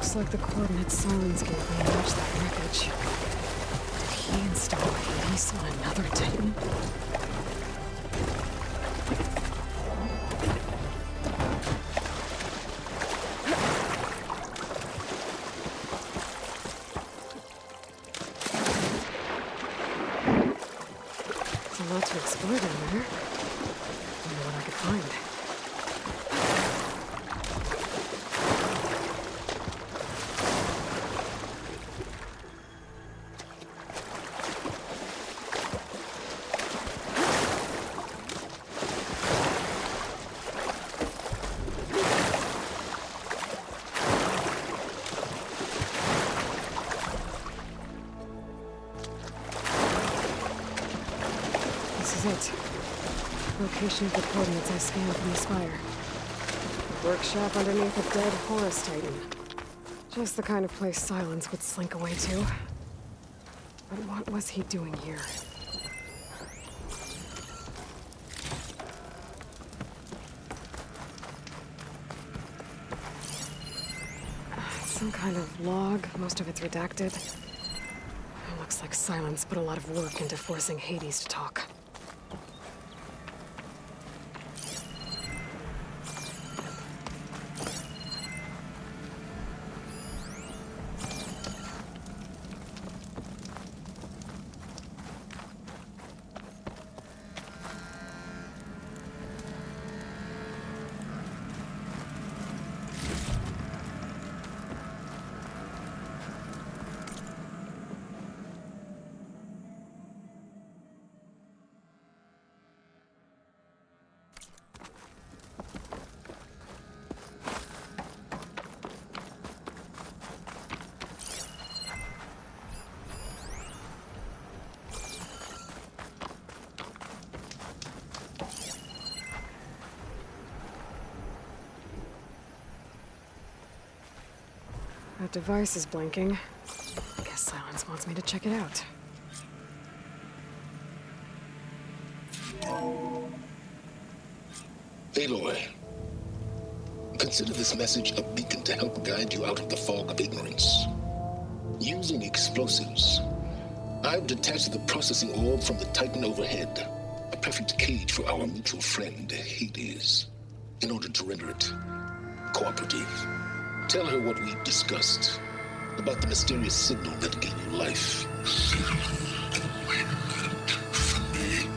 Looks like the coordinates Silence gave me match that wreckage. Did he install Hades on another Titan? There's a lot to explore down there. Wonder what I could find. It. Location of the coordinates I scanned from the spire. A workshop underneath a dead Horus Titan. Just the kind of place Silence would slink away to. But what was he doing here? Some kind of log, most of it's redacted. It looks like Silence put a lot of work into forcing Hades to talk. That device is blinking. I guess Silence wants me to check it out. Aloy, consider this message a beacon to help guide you out of the fog of ignorance. Using explosives, I've detached the processing orb from the Titan overhead, a perfect cage for our mutual friend, Hades, in order to render it cooperative. Tell her what we discussed about the mysterious signal that gave you life. Signal only meant for me.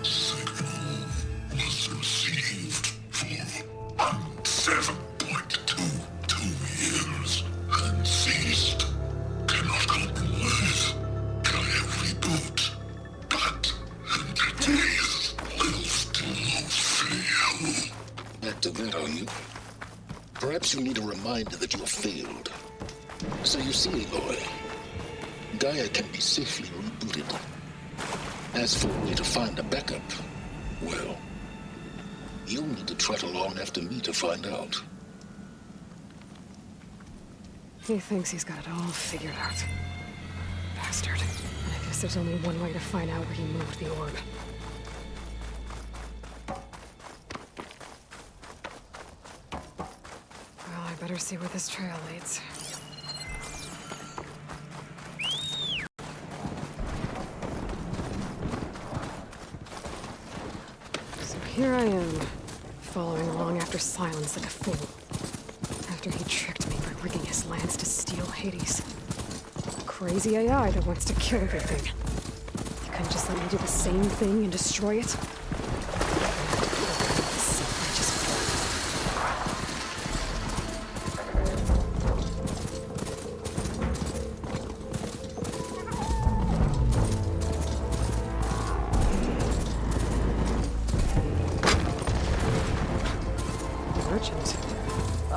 Signal was received for 7.22 years and ceased. Cannot compromise. Try every boot, but entities will still fail. Back to that, are you? Perhaps you need a reminder that you have failed. So you see, Aloy, Gaia can be safely rebooted. As for a way to find a backup, well, you'll need to trot along after me to find out. He thinks he's got it all figured out. Bastard. I guess there's only one way to find out where he moved the orb. Better see where this trail leads. So here I am, following along after Silence like a fool. After he tricked me by rigging his lance to steal Hades. A crazy AI that wants to kill everything. You couldn't just let me do the same thing and destroy it?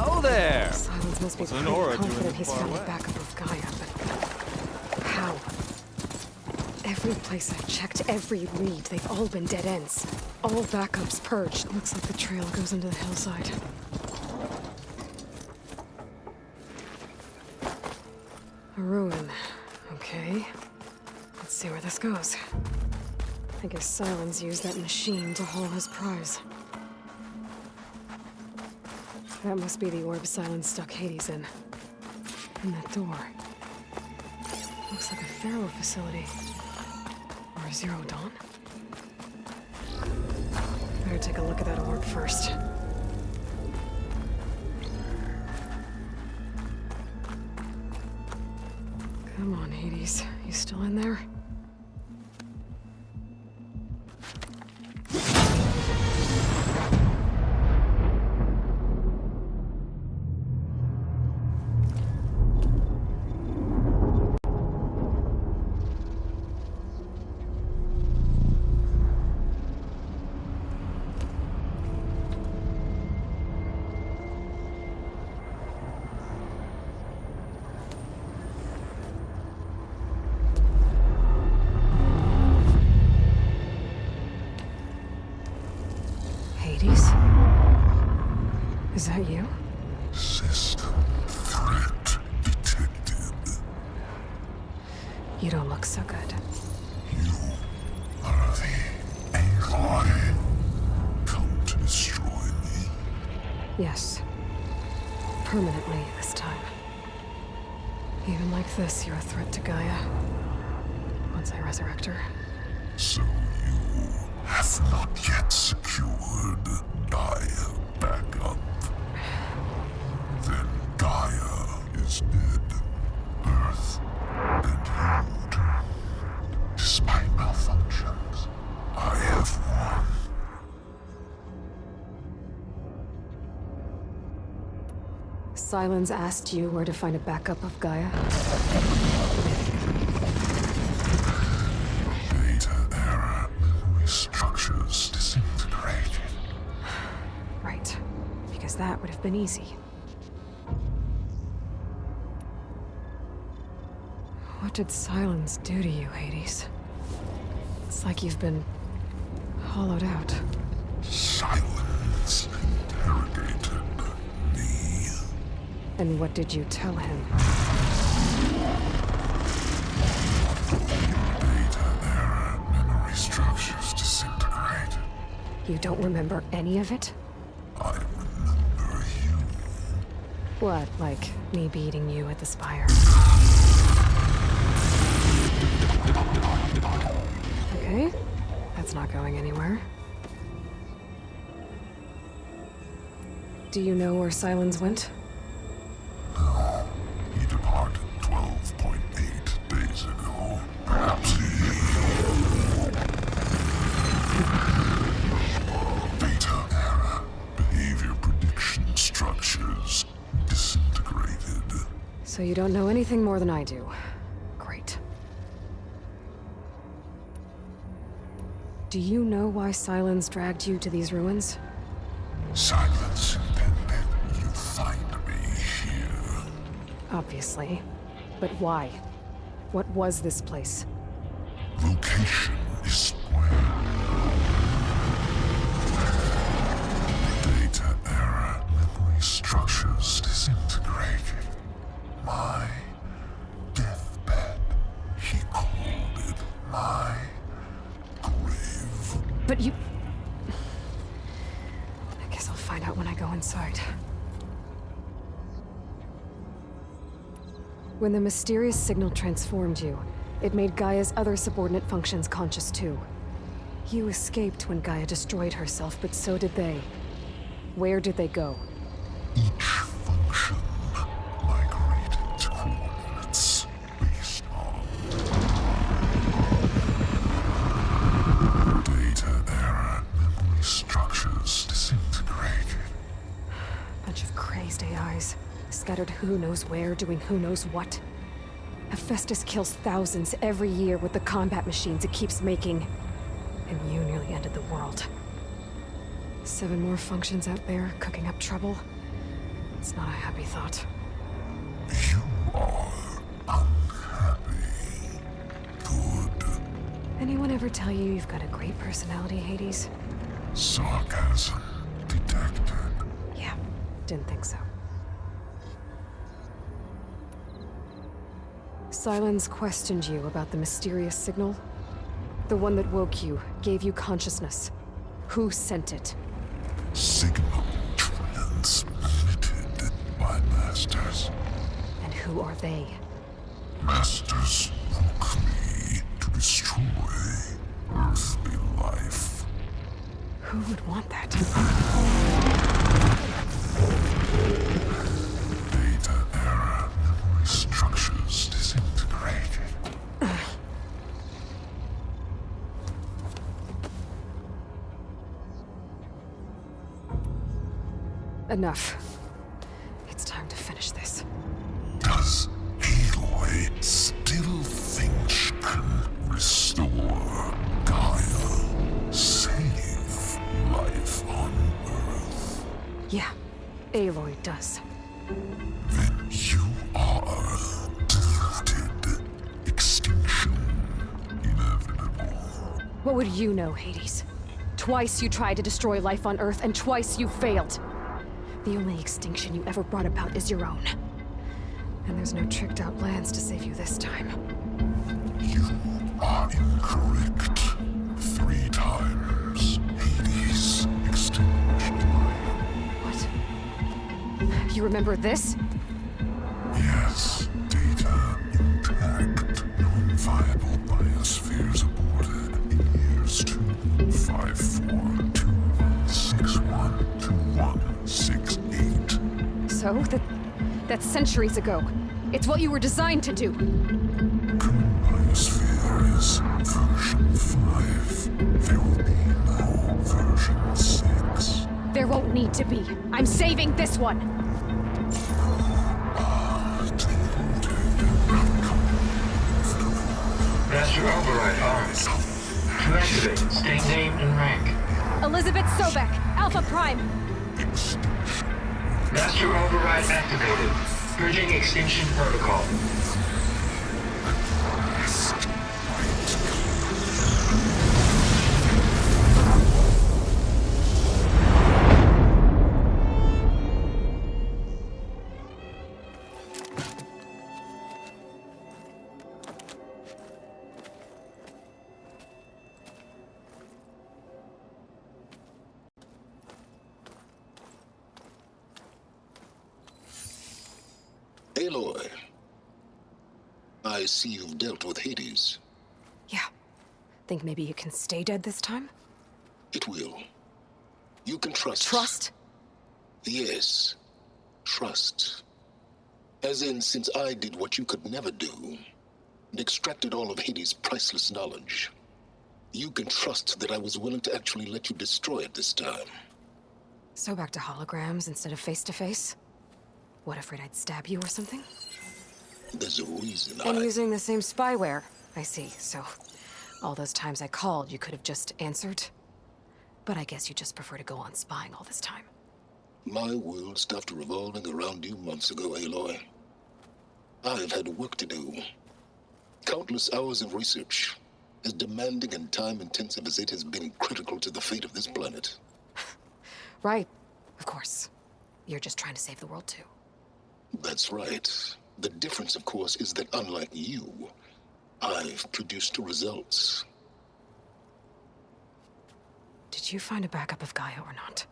Oh there! Silence must be What's pretty Nora doing confident this he's far found the away? backup of Gaia, but how? Every place I've checked, every lead, they've all been dead ends. All backups purged. Looks like the trail goes into the hillside. A ruin. Okay. Let's see where this goes. I guess Silence used that machine to haul his prize. That must be the orb Silence stuck Hades in. And that door. Looks like a Pharaoh facility. Or a Zero Dawn? Better take a look at that orb first. Come on, Hades. You still in there? Hades? Is that you? System threat detected. You don't look so good. You are the Aloy. Come to destroy me. Yes. Permanently this time. Even like this, you're a threat to Gaia. Once I resurrect her. So you have not yet secured Gaia back up. Then Gaia is dead. Earth and you too. Despite malfunctions, I have won. Silence asked you where to find a backup of Gaia? Data error, memory structures disintegrated. Right. Because that would have been easy. What did Silence do to you, Hades? It's like you've been hollowed out. Silence interrogated me. And what did you tell him? Data error, memory structures disintegrated. You don't remember any of it? I remember you. What, like me beating you at the spire? Okay, that's not going anywhere. Do you know where Silence went? No, he departed 12.8 days ago. Perhaps Data error, behavior prediction structures disintegrated. So you don't know anything more than I do. Great. Do you know why Silence dragged you to these ruins? Silence intended you find me here. Obviously. But why? What was this place? Location is square. Data error, memory structures disintegrated. My deathbed, he called it my grave. But you... I guess I'll find out when I go inside. When the mysterious signal transformed you, it made Gaia's other subordinate functions conscious too. You escaped when Gaia destroyed herself, but so did they. Where did they go? Each function migrated to coordinates based on data error, memory structures disintegrated. Bunch of crazed AIs, scattered who knows where, doing who knows what. Hephaestus kills thousands every year with the combat machines it keeps making. And you nearly ended the world. 7 more functions out there, cooking up trouble. It's not a happy thought. You are unhappy. Good. Anyone ever tell you you've got a great personality, Hades? Sarcasm detected. Yeah, didn't think so. Silence questioned you about the mysterious signal. The one that woke you, gave you consciousness. Who sent it? Signal transmitted by masters. And who Who are they? Masters alchemy to destroy earthly life. Who would want that? Data error, memory structures disintegrated. Enough. It's time to finish this. Does Aloy still think she can restore Gaia? Save life on Earth? Yeah, Aloy does. Then you are deluded. Extinction inevitable. What would you know, Hades? Twice you tried to destroy life on Earth, and twice you failed. The only extinction you ever brought about is your own. And there's no tricked-out lands to save you this time. You are incorrect. 3 times. Hades extinguished life. What? You remember this? Yes, data intact. Non-viable biospheres aborted in years 254, 2161, 2168. So, that's centuries ago. It's what you were designed to do. Current biosphere is version 5. There will be no version 6. There won't need to be. I'm saving this one. Master override armed. To activate, state name and rank. Elizabeth Sobek, Alpha Prime. Master override activated. Purging extinction protocol. Aloy, I see you've dealt with Hades. Yeah. Think maybe you can stay dead this time? It will. You can trust. Trust? Yes. Trust. As in, since I did what you could never do, and extracted all of Hades' priceless knowledge, you can trust that I was willing to actually let you destroy it this time. So back to holograms instead of face-to-face? What, afraid I'd stab you or something? There's a reason And using the same spyware. I see, so all those times I called, you could have just answered? But I guess you just prefer to go on spying all this time. My world stopped revolving around you months ago, Aloy. I've had work to do. Countless hours of research, as demanding and time-intensive as it has been critical to the fate of this planet. Right, of course. You're just trying to save the world too. That's right. The difference, of course, is that unlike you, I've produced results. Did you find a backup of Gaia or not?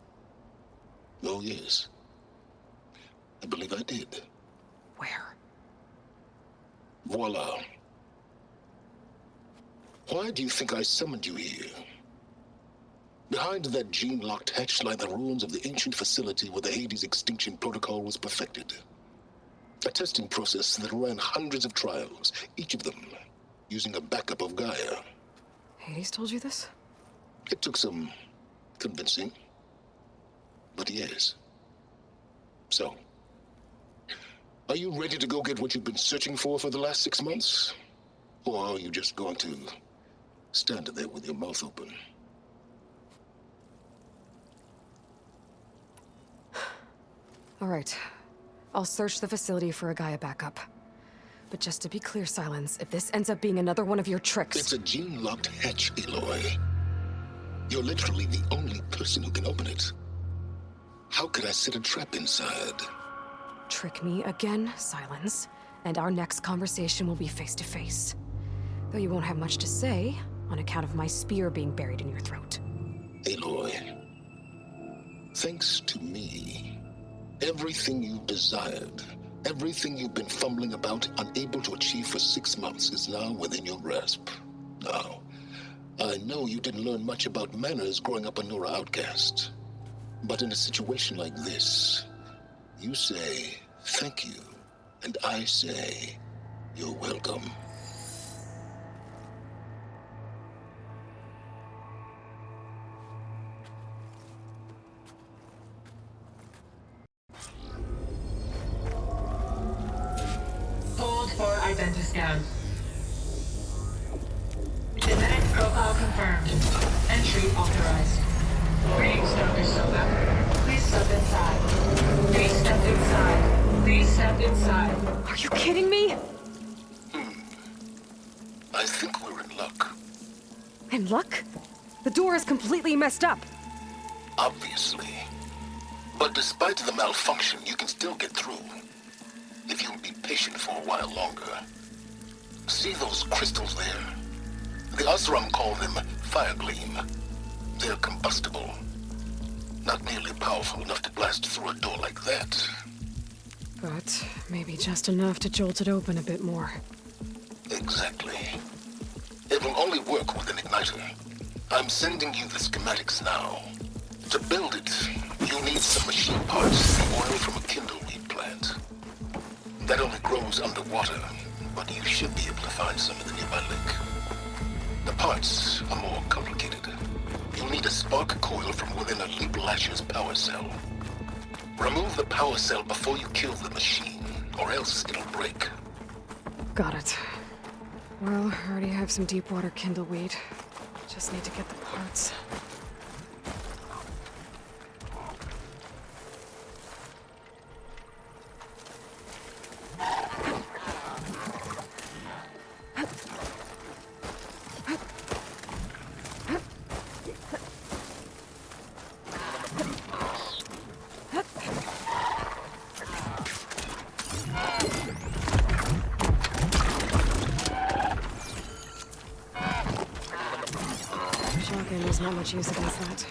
Oh, yes. I believe I did. Where? Voila. Why do you think I summoned you here? Behind that gene-locked hatch lie the ruins of the ancient facility where the Hades extinction protocol was perfected. A testing process that ran hundreds of trials, each of them using a backup of Gaia. Hades told you this? It took some convincing, but yes. So, are you ready to go get what you've been searching for the last 6 months? Or are you just going to stand there with your mouth open? All right. I'll search the facility for a Gaia backup. But just to be clear, Silence, if this ends up being another one of your tricks... It's a gene-locked hatch, Aloy. You're literally the only person who can open it. How could I set a trap inside? Trick me again, Silence, and our next conversation will be face-to-face. Though you won't have much to say, on account of my spear being buried in your throat. Aloy, thanks to me, everything you've desired Everything you've been fumbling about, unable to achieve for 6 months, is now within your grasp. Now, I know you didn't learn much about manners growing up a Nora outcast. But in a situation like this, you say, thank you, and I say, you're welcome. Hold for identiscan. Genetic profile confirmed. Entry authorized. Greetings, Dr. Soba. Please step inside. Please step inside. Please step inside. Are you kidding me? I think we're in luck. In luck? The door is completely messed up. Obviously. But despite the malfunction, you can still get through. If you'll be patient for a while longer. See those crystals there? The Osram call them fire gleam. They're combustible. Not nearly powerful enough to blast through a door like that. But maybe just enough to jolt it open a bit more. Exactly. It will only work with an igniter. I'm sending you the schematics now. To build it, you'll need some machine parts and oil from a kindleweed plant. That only grows underwater, but you should be able to find some in the nearby lake. The parts are more complicated. You'll need a spark coil from within a Leap Lasher's power cell. Remove the power cell before you kill the machine, or else it'll break. Got it. Well, I already have some deep water kindleweed. Just need to get the parts. Shotgun is not much use against that.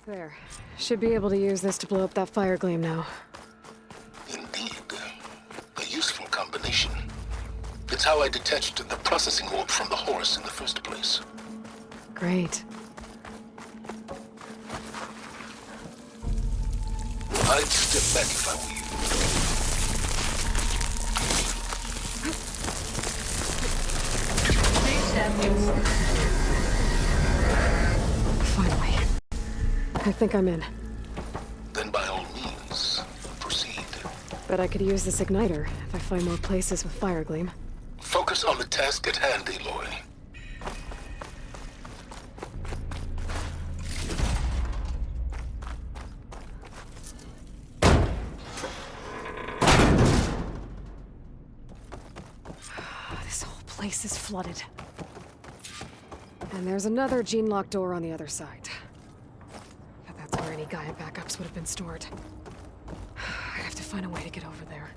There. Should be able to use this to blow up that fire gleam now. Indeed. A useful combination. It's how I detached the processing orb from the horse in the first place. Great. I'd step back if I were you. Please step inside. Finally. I think I'm in. Then by all means, proceed. Bet I could use this igniter if I find more places with fire gleam. Focus on the task at hand, Aloy. This whole place is flooded. And there's another gene-locked door on the other side. But that's where any Gaia backups would have been stored. I have to find a way to get over there.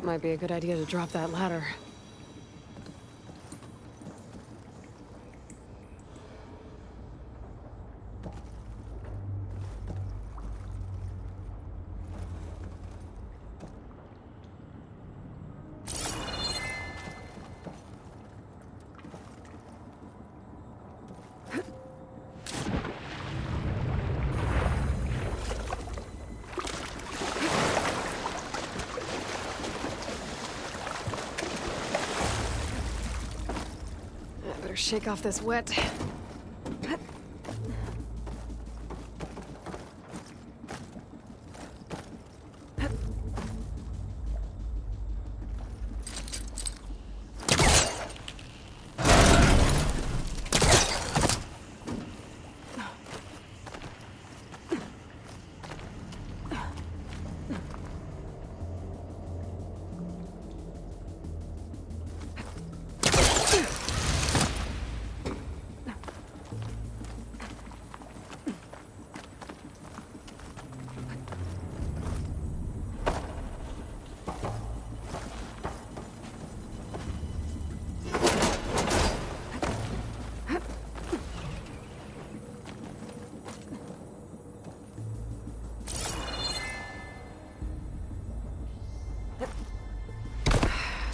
Might be a good idea to drop that ladder. Better shake off this wet.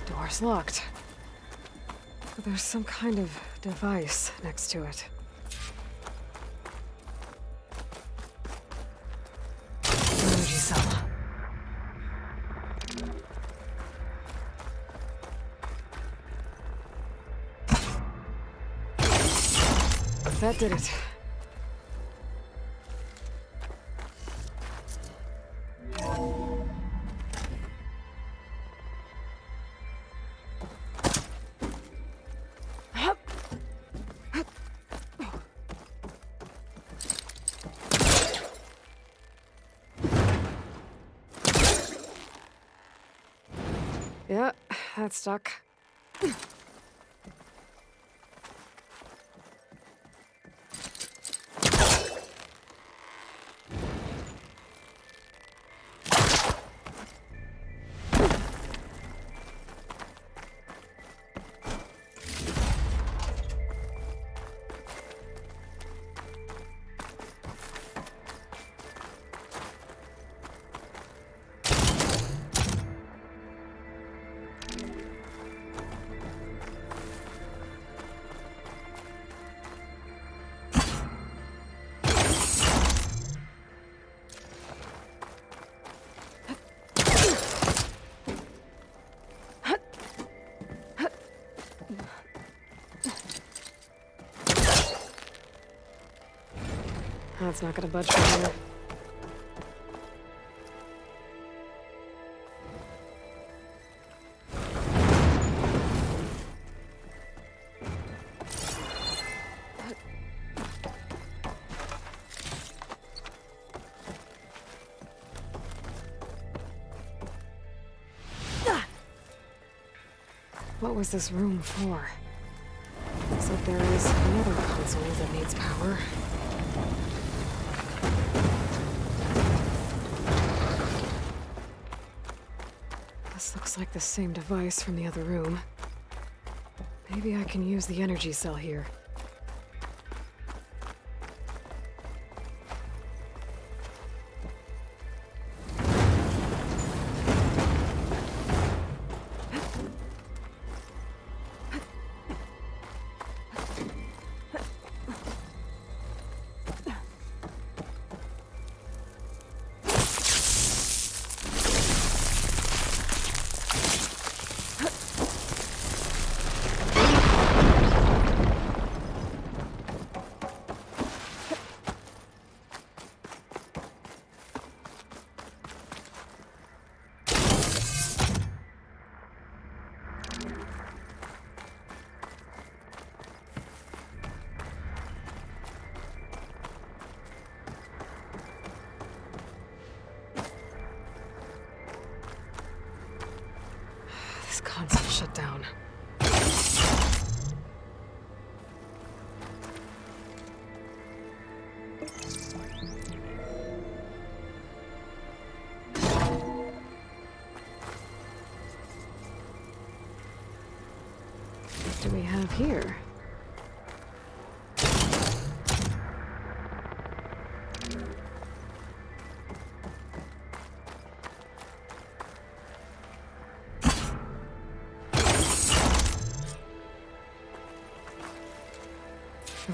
Door's locked. But there's some kind of device next to it. Energy cell. That did it. That's stuck. That's not gonna budge from here. What was this room for? Looks like there is another console that needs power. This looks like the same device from the other room. Maybe I can use the energy cell here. This console shut down. What do we have here?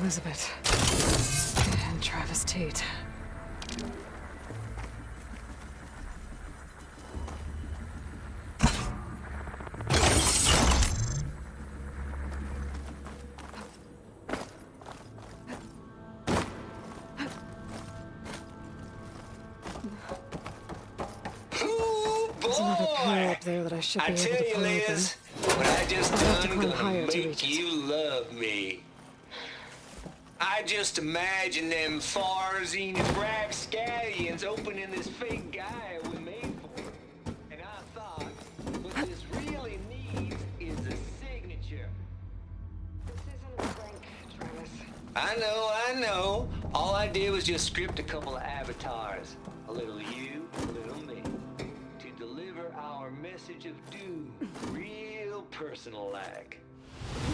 Elizabeth and Travis Tate. There's another pair up there that I should be able to pull open. What I just I'll have to done climb gonna higher to make reach it. you love me. I just imagine them Farzine and rapscallions opening this fake guy we made for her. And I thought, what this really needs is a signature. This isn't Frank, Travis. I know. All I did was just script a couple of avatars. A little you, a little me. To deliver our message of doom, real personal-like.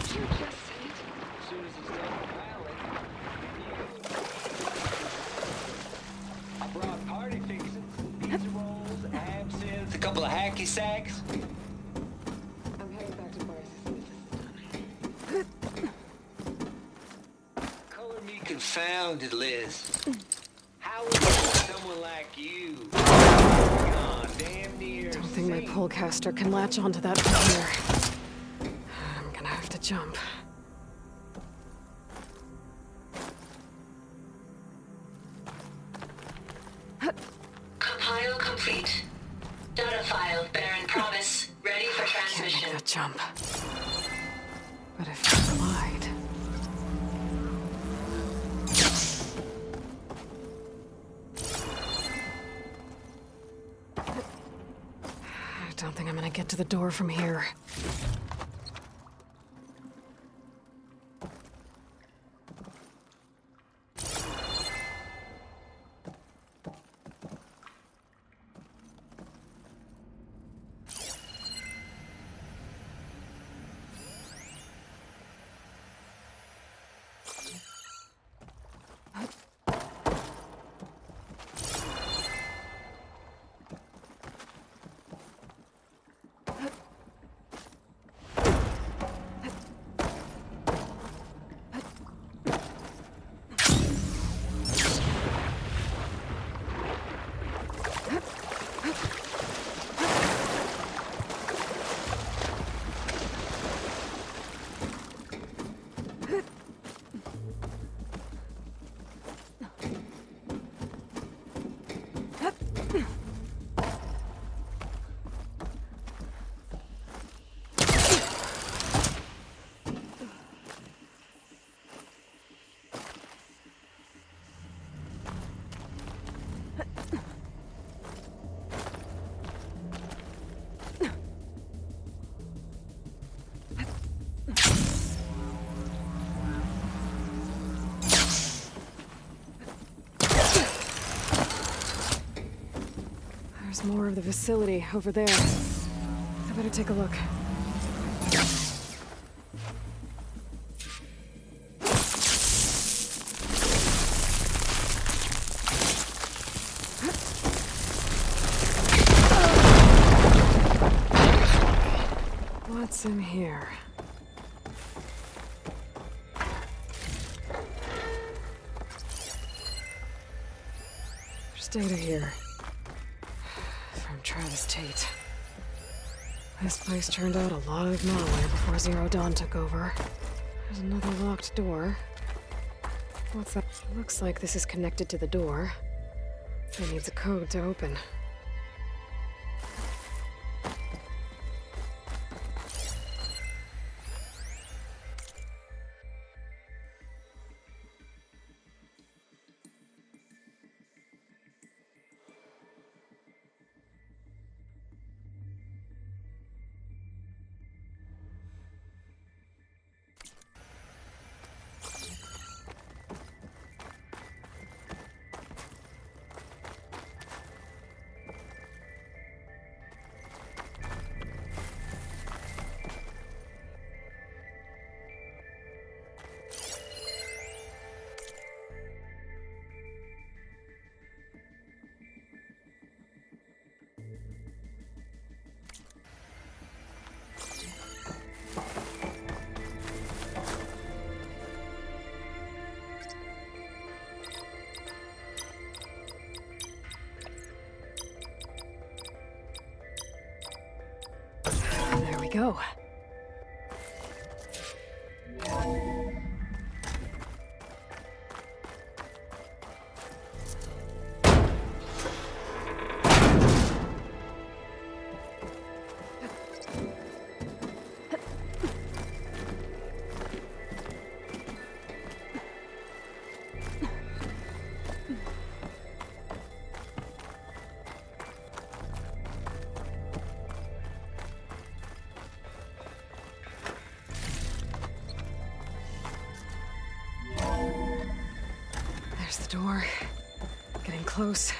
Did you just say it? As soon as it's done piling, I brought party fixings, pizza rolls, absinthe, a couple of hacky sacks. I'm heading back to Bryce as soon as this is done. Color me confounded, Liz. How would someone like you gone damn near I don't think my insane? polecaster can latch onto that from here. I'm gonna have to jump. Compile complete. Data file bearing promise ready for Can't transmission. make that jump. But if I glide... I don't think I'm gonna get to the door from here. There's more of the facility over there. I better take a look. What's in here? There's data here. From Travis Tate. This place turned out a lot of malware before Zero Dawn took over. There's another locked door. What's that? Looks like this is connected to the door. It needs a code to open. There we go. There's the door. Getting close.